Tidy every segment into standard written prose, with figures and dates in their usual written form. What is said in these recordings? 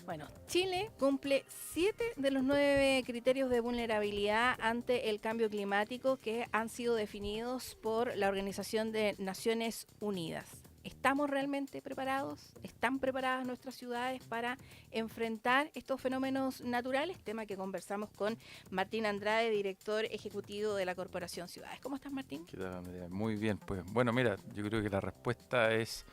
Bueno, Chile cumple 7 de los 9 criterios de vulnerabilidad ante el cambio climático que han sido definidos por la Organización de Naciones Unidas. ¿Estamos realmente preparados? ¿Están preparadas nuestras ciudades para enfrentar estos fenómenos naturales? Tema que conversamos con Martín Andrade, director ejecutivo de la Corporación Ciudades. ¿Cómo estás, Martín? ¿Qué tal, Andrea? Muy bien, pues bueno, mira, yo creo que la respuesta es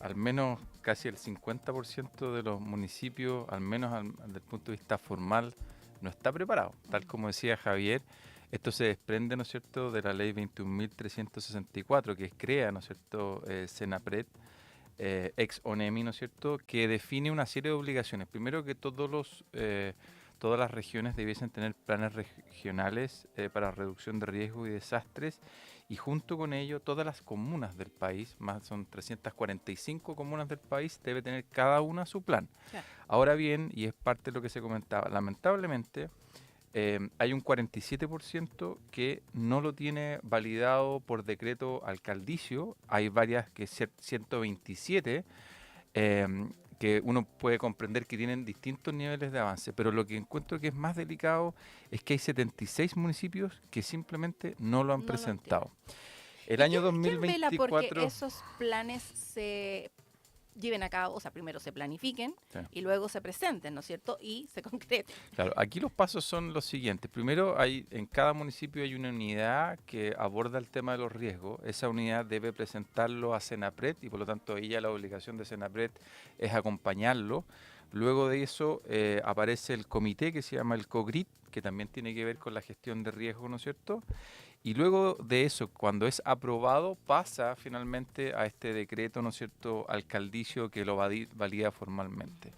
al menos casi el 50% de los municipios, al menos desde el punto de vista formal, no está preparado. Tal como decía Javier, esto se desprende, ¿no es cierto?, de la ley 21.364 que crea, ¿no es cierto?, Senapred, ex ONEMI, ¿no es cierto?, que define una serie de obligaciones. Primero que todas las regiones debiesen tener planes regionales para reducción de riesgos y desastres, y junto con ello todas las comunas del país, más son 345 comunas del país, debe tener cada una su plan. Claro. Ahora bien, y es parte de lo que se comentaba, lamentablemente hay un 47% que no lo tiene validado por decreto alcaldicio. Hay varias, que 127, que uno puede comprender que tienen distintos niveles de avance, pero lo que encuentro que es más delicado es que hay 76 municipios que simplemente no lo han No lo presentado. El ¿Y año quién vela porque 2024... esos planes se lleven a cabo? O sea, primero se planifiquen Sí. y luego se presenten, ¿no es cierto? Y se concreten. Claro, aquí los pasos son los siguientes. Primero, en cada municipio hay una unidad que aborda el tema de los riesgos. Esa unidad debe presentarlo a Senapred y por lo tanto ella la obligación de Senapred es acompañarlo. Luego de eso aparece el comité que se llama el COGRIT, que también tiene que ver con la gestión de riesgos, ¿no es cierto? Y luego de eso, cuando es aprobado, pasa finalmente a este decreto, ¿no es cierto?, alcaldicio que lo valida formalmente.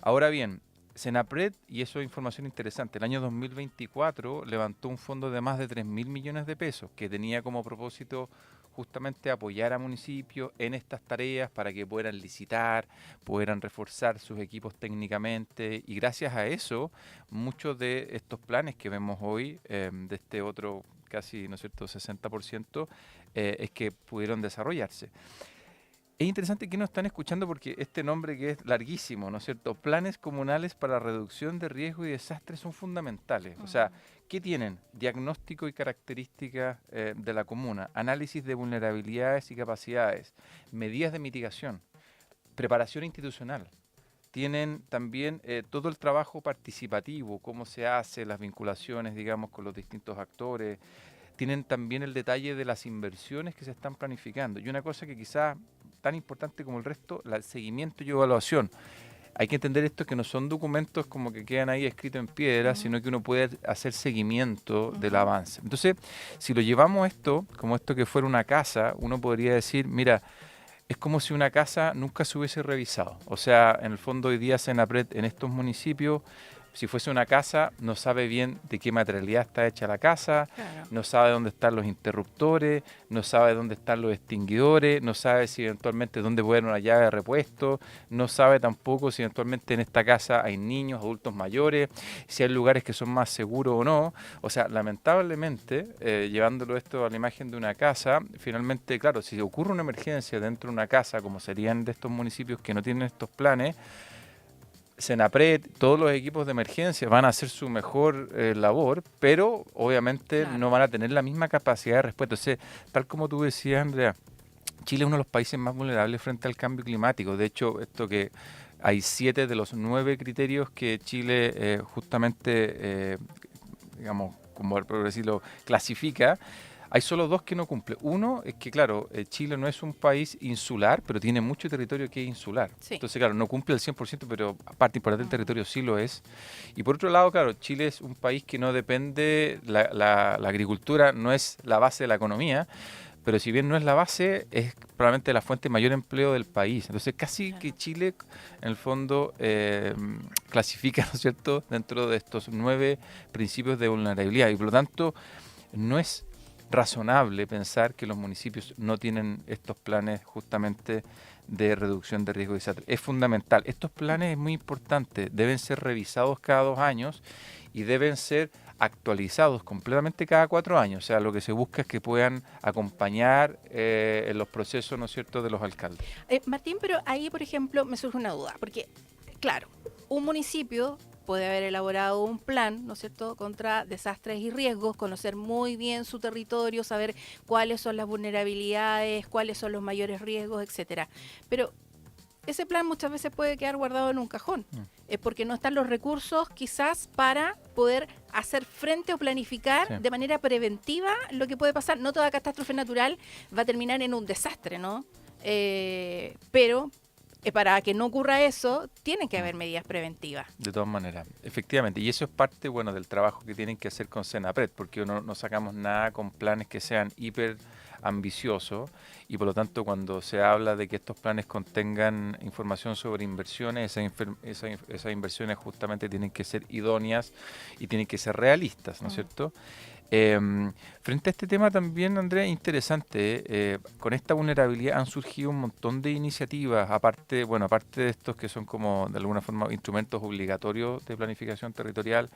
Ahora bien, Senapred, y eso es información interesante, el año 2024 levantó un fondo de más de 3.000 millones de pesos que tenía como propósito justamente apoyar a municipios en estas tareas para que puedan licitar, puedan reforzar sus equipos técnicamente, y gracias a eso muchos de estos planes que vemos hoy, de este otro casi, ¿no es cierto?, 60%, es que pudieron desarrollarse. Es interesante que nos están escuchando porque este nombre que es larguísimo, ¿no es cierto? Planes comunales para reducción de riesgo y desastres son fundamentales. O sea, ¿qué tienen? Diagnóstico y características de la comuna, análisis de vulnerabilidades y capacidades, medidas de mitigación, preparación institucional. Tienen también todo el trabajo participativo, cómo se hace, las vinculaciones, digamos, con los distintos actores. Tienen también el detalle de las inversiones que se están planificando. Y una cosa que quizás tan importante como el resto, el seguimiento y evaluación. Hay que entender esto, que no son documentos como que quedan ahí escritos en piedra, sino que uno puede hacer seguimiento del avance. Entonces, si lo llevamos esto, como esto que fuera una casa, uno podría decir, mira, es como si una casa nunca se hubiese revisado. O sea, en el fondo hoy día Senapred en estos municipios, si fuese una casa, no sabe bien de qué materialidad está hecha la casa, Claro. no sabe dónde están los interruptores, no sabe dónde están los extinguidores, no sabe si eventualmente dónde puede haber una llave de repuesto, no sabe tampoco si eventualmente en esta casa hay niños, adultos mayores, si hay lugares que son más seguros o no. O sea, lamentablemente, llevándolo esto a la imagen de una casa, finalmente, claro, si ocurre una emergencia dentro de una casa, como serían de estos municipios que no tienen estos planes, Senapred, todos los equipos de emergencia van a hacer su mejor labor, pero obviamente Claro. no van a tener la misma capacidad de respuesta. Entonces, tal como tú decías, Andrea, Chile es uno de los países más vulnerables frente al cambio climático. De hecho, esto que hay 7 de los 9 criterios que Chile justamente, digamos, como por decirlo, clasifica. Hay solo 2 que no cumple. Uno es que, claro, Chile no es un país insular, pero tiene mucho territorio que es insular. Sí. Entonces, claro, no cumple el 100%, pero parte importante del territorio sí lo es. Y por otro lado, claro, Chile es un país que no depende, la agricultura no es la base de la economía, pero si bien no es la base, es probablemente la fuente de mayor empleo del país. Entonces, casi que Chile, en el fondo, clasifica, ¿no es cierto?, dentro de estos 9 principios de vulnerabilidad. Y por lo tanto, no es razonable pensar que los municipios no tienen estos planes justamente de reducción de riesgo de desastre. Es fundamental. Estos planes es muy importante. Deben ser revisados cada 2 años y deben ser actualizados completamente cada 4 años. O sea, lo que se busca es que puedan acompañar en los procesos, ¿no es cierto?, de los alcaldes. Martín, pero ahí, por ejemplo, me surge una duda, porque, claro, un municipio puede haber elaborado un plan, ¿no es cierto?, contra desastres y riesgos, conocer muy bien su territorio, saber cuáles son las vulnerabilidades, cuáles son los mayores riesgos, etcétera. Pero ese plan muchas veces puede quedar guardado en un cajón, porque no están los recursos quizás para poder hacer frente o planificar de manera preventiva lo que puede pasar. No toda catástrofe natural va a terminar en un desastre, ¿no? Pero para que no ocurra eso, tienen que haber medidas preventivas. De todas maneras, efectivamente, y eso es parte, bueno, del trabajo que tienen que hacer con Senapred, porque no sacamos nada con planes que sean hiper ambiciosos, y por lo tanto cuando se habla de que estos planes contengan información sobre inversiones, esas inversiones justamente tienen que ser idóneas y tienen que ser realistas, ¿no es cierto? Frente a este tema también, Andrea, interesante, con esta vulnerabilidad han surgido un montón de iniciativas, aparte de estos que son como de alguna forma instrumentos obligatorios de planificación territorial.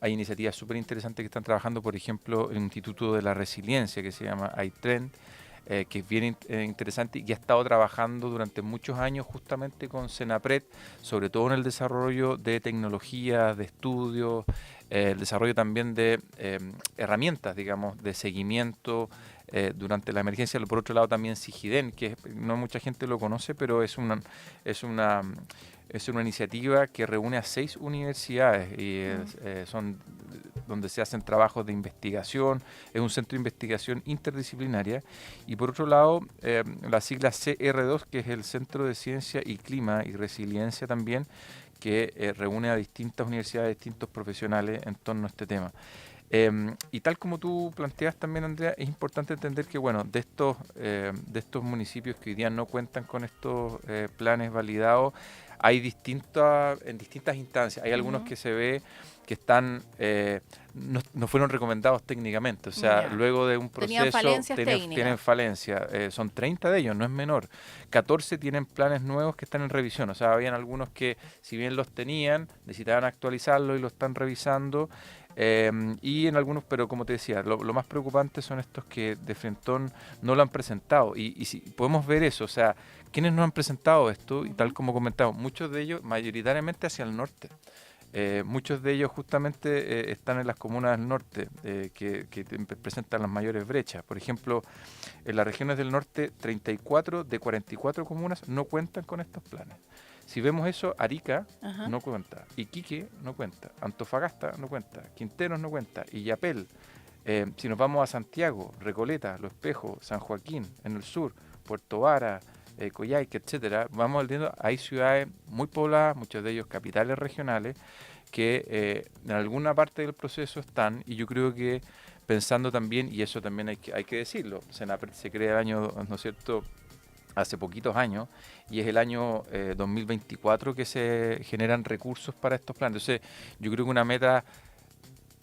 Hay iniciativas súper interesantes que están trabajando, por ejemplo, el Instituto de la Resiliencia, que se llama iTrend, que es bien interesante y que ha estado trabajando durante muchos años justamente con Senapred, sobre todo en el desarrollo de tecnologías, de estudios, el desarrollo también de herramientas, digamos, de seguimiento durante la emergencia. Por otro lado también Sigiden, que no mucha gente lo conoce, pero es una iniciativa que reúne a 6 universidades y son donde se hacen trabajos de investigación, es un centro de investigación interdisciplinaria. Y por otro lado, la sigla CR2, que es el Centro de Ciencia y Clima y Resiliencia también, que reúne a distintas universidades, distintos profesionales en torno a este tema. Y tal como tú planteas también, Andrea, es importante entender que, bueno, de estos municipios que hoy día no cuentan con estos planes validados, hay en distintas instancias. Hay algunos que se ve que están no fueron recomendados técnicamente, o sea, luego de un proceso tienen falencia. Son 30 de ellos, no es menor. 14 tienen planes nuevos que están en revisión, o sea, habían algunos que, si bien los tenían, necesitaban actualizarlo y lo están revisando. Y en algunos, pero como te decía, lo más preocupante son estos que de frentón no lo han presentado. Y si podemos ver eso, o sea, ¿quiénes no han presentado esto? Y tal como comentamos, muchos de ellos mayoritariamente hacia el norte. Muchos de ellos justamente están en las comunas del norte, que presentan las mayores brechas. Por ejemplo, en las regiones del norte, 34 de 44 comunas no cuentan con estos planes. Si vemos eso, Arica no cuenta, Iquique no cuenta, Antofagasta no cuenta, Quinteros no cuenta, Illapel. Si nos vamos a Santiago, Recoleta, Los Espejos, San Joaquín, en el sur, Puerto Vara, Coyhaique, etcétera, vamos viendo, hay ciudades muy pobladas, muchos de ellos capitales regionales, que en alguna parte del proceso están, y yo creo que pensando también, y eso también hay que decirlo, Senapred se crea el año, ¿no es cierto?, hace poquitos años, y es el año 2024 que se generan recursos para estos planes. Entonces, yo creo que una meta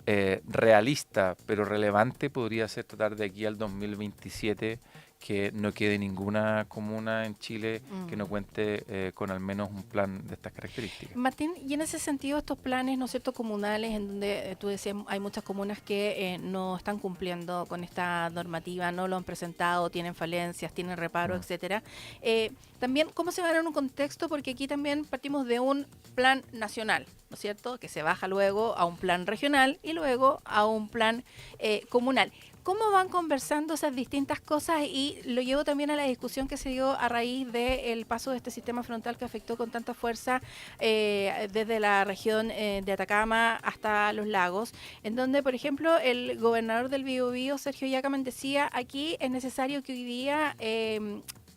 realista, pero relevante, podría ser tratar de aquí al 2027 que no quede ninguna comuna en Chile que no cuente con al menos un plan de estas características. Martín, y en ese sentido estos planes, ¿no es cierto?, comunales, en donde tú decías hay muchas comunas que no están cumpliendo con esta normativa, no lo han presentado, tienen falencias, tienen reparo, etcétera. También, ¿cómo se va a dar en un contexto? Porque aquí también partimos de un plan nacional, ¿no es cierto?, que se baja luego a un plan regional y luego a un plan comunal. ¿Cómo van conversando esas distintas cosas? Y lo llevo también a la discusión que se dio a raíz del paso de este sistema frontal que afectó con tanta fuerza desde la región de Atacama hasta los lagos, en donde, por ejemplo, el gobernador del Biobío, Sergio Yacaman, decía: aquí es necesario que hoy día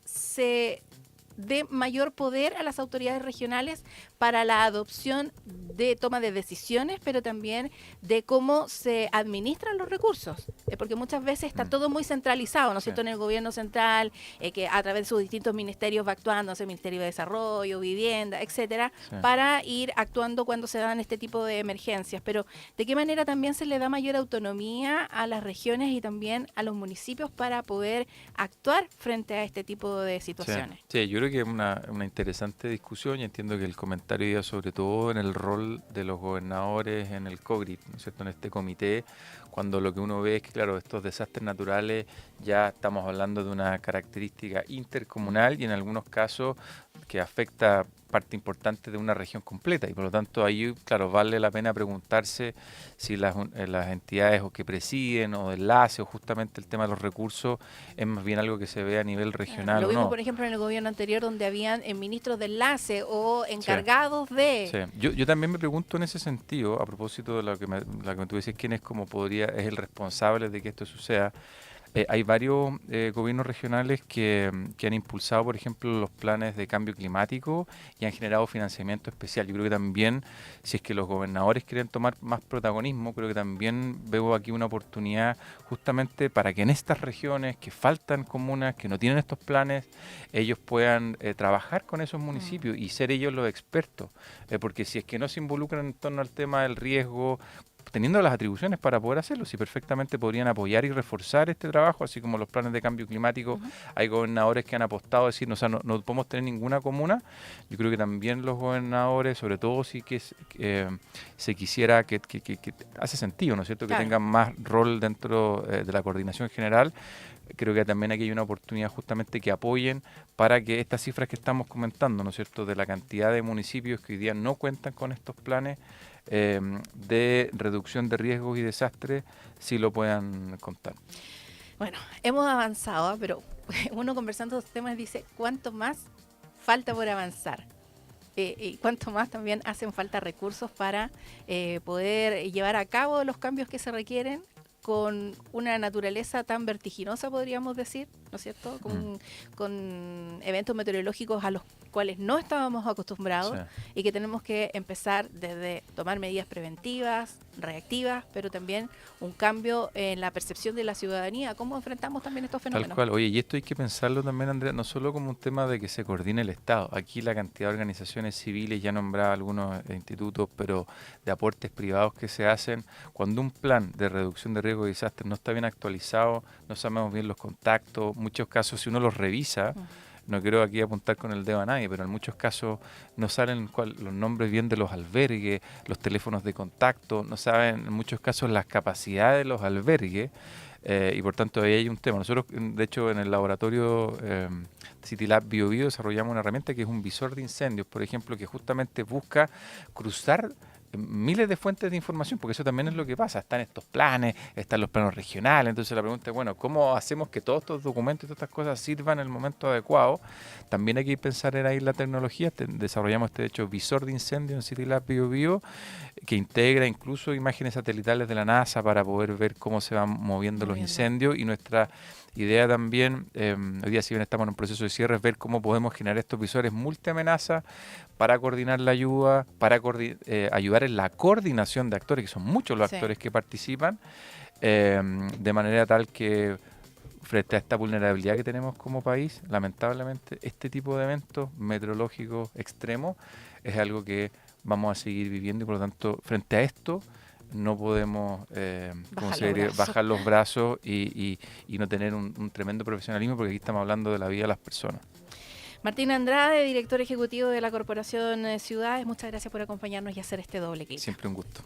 se dé mayor poder a las autoridades regionales para la adopción de toma de decisiones, pero también de cómo se administran los recursos, porque muchas veces está todo muy centralizado, ¿no es cierto?, en el gobierno central, que a través de sus distintos ministerios va actuando, el Ministerio de Desarrollo, Vivienda, etcétera, para ir actuando cuando se dan este tipo de emergencias. Pero ¿de qué manera también se le da mayor autonomía a las regiones y también a los municipios para poder actuar frente a este tipo de situaciones? Sí, yo creo que es una interesante discusión, y entiendo que el comentario iba sobre todo en el rol de los gobernadores en el COGRIT, ¿no es cierto?, en este comité, cuando lo que uno ve es que, claro, estos desastres naturales ya estamos hablando de una característica intercomunal y en algunos casos que afecta parte importante de una región completa y por lo tanto ahí, claro, vale la pena preguntarse si las entidades o que presiden o de enlace o justamente el tema de los recursos es más bien algo que se ve a nivel regional Lo o vimos, no. por ejemplo, en el gobierno anterior donde habían ministros de enlace o Sí, encargados de... sí. Yo también me pregunto en ese sentido, a propósito de lo que tú decías, quién es es el responsable de que esto suceda. Hay varios gobiernos regionales que han impulsado, por ejemplo, los planes de cambio climático y han generado financiamiento especial. Yo creo que también, si es que los gobernadores quieren tomar más protagonismo, creo que también veo aquí una oportunidad justamente para que en estas regiones que faltan comunas, que no tienen estos planes, ellos puedan trabajar con esos municipios y ser ellos los expertos. Porque si es que no se involucran en torno al tema del riesgo, teniendo las atribuciones para poder hacerlo, si perfectamente podrían apoyar y reforzar este trabajo, así como los planes de cambio climático. Hay gobernadores que han apostado a decir, no, o sea, no podemos tener ninguna comuna. Yo creo que también los gobernadores, sobre todo si que se quisiera que hace sentido, ¿no es cierto?, que Claro. tengan más rol dentro de la coordinación general. Creo que también aquí hay una oportunidad justamente que apoyen para que estas cifras que estamos comentando, ¿no es cierto?, de la cantidad de municipios que hoy día no cuentan con estos planes de reducción de riesgos y desastres, sí lo puedan contar. Bueno, hemos avanzado, pero uno conversando de estos temas dice, ¿cuánto más falta por avanzar? Y cuánto más también hacen falta recursos para poder llevar a cabo los cambios que se requieren con una naturaleza tan vertiginosa, podríamos decir, ¿no es cierto? Con eventos meteorológicos a los cuales no estábamos acostumbrados y que tenemos que empezar desde tomar medidas preventivas, reactivas, pero también un cambio en la percepción de la ciudadanía, cómo enfrentamos también estos fenómenos. Tal cual. Oye, y esto hay que pensarlo también, Andrea, no solo como un tema de que se coordine el Estado. Aquí la cantidad de organizaciones civiles, ya nombraba algunos institutos, pero de aportes privados que se hacen, cuando un plan de reducción de riesgo de desastres no está bien actualizado, no sabemos bien los contactos, muchos casos, si uno los revisa, no quiero aquí apuntar con el dedo a nadie, pero en muchos casos no salen los nombres bien de los albergues, los teléfonos de contacto, no saben en muchos casos las capacidades de los albergues. Y por tanto ahí hay un tema. Nosotros, de hecho, en el laboratorio CityLab BioBio desarrollamos una herramienta que es un visor de incendios, por ejemplo, que justamente busca cruzar miles de fuentes de información, porque eso también es lo que pasa. Están estos planes, están los planos regionales, entonces la pregunta es, bueno, ¿cómo hacemos que todos estos documentos y todas estas cosas sirvan en el momento adecuado? También hay que pensar en ahí la tecnología. Desarrollamos este, de hecho, visor de incendio en CityLab BioBio, que integra incluso imágenes satelitales de la NASA para poder ver cómo se van moviendo los incendios, y nuestra idea también, hoy día si bien estamos en un proceso de cierre, es ver cómo podemos generar estos visores multiamenaza para coordinar la ayuda, para ayudar en la coordinación de actores, que son muchos los actores que participan, de manera tal que frente a esta vulnerabilidad que tenemos como país, lamentablemente este tipo de eventos meteorológicos extremos es algo que vamos a seguir viviendo y por lo tanto frente a esto no podemos bajar los brazos y no tener un tremendo profesionalismo, porque aquí estamos hablando de la vida de las personas. Martín Andrade, director ejecutivo de la Corporación Ciudades, muchas gracias por acompañarnos y hacer este doble clic. Siempre un gusto.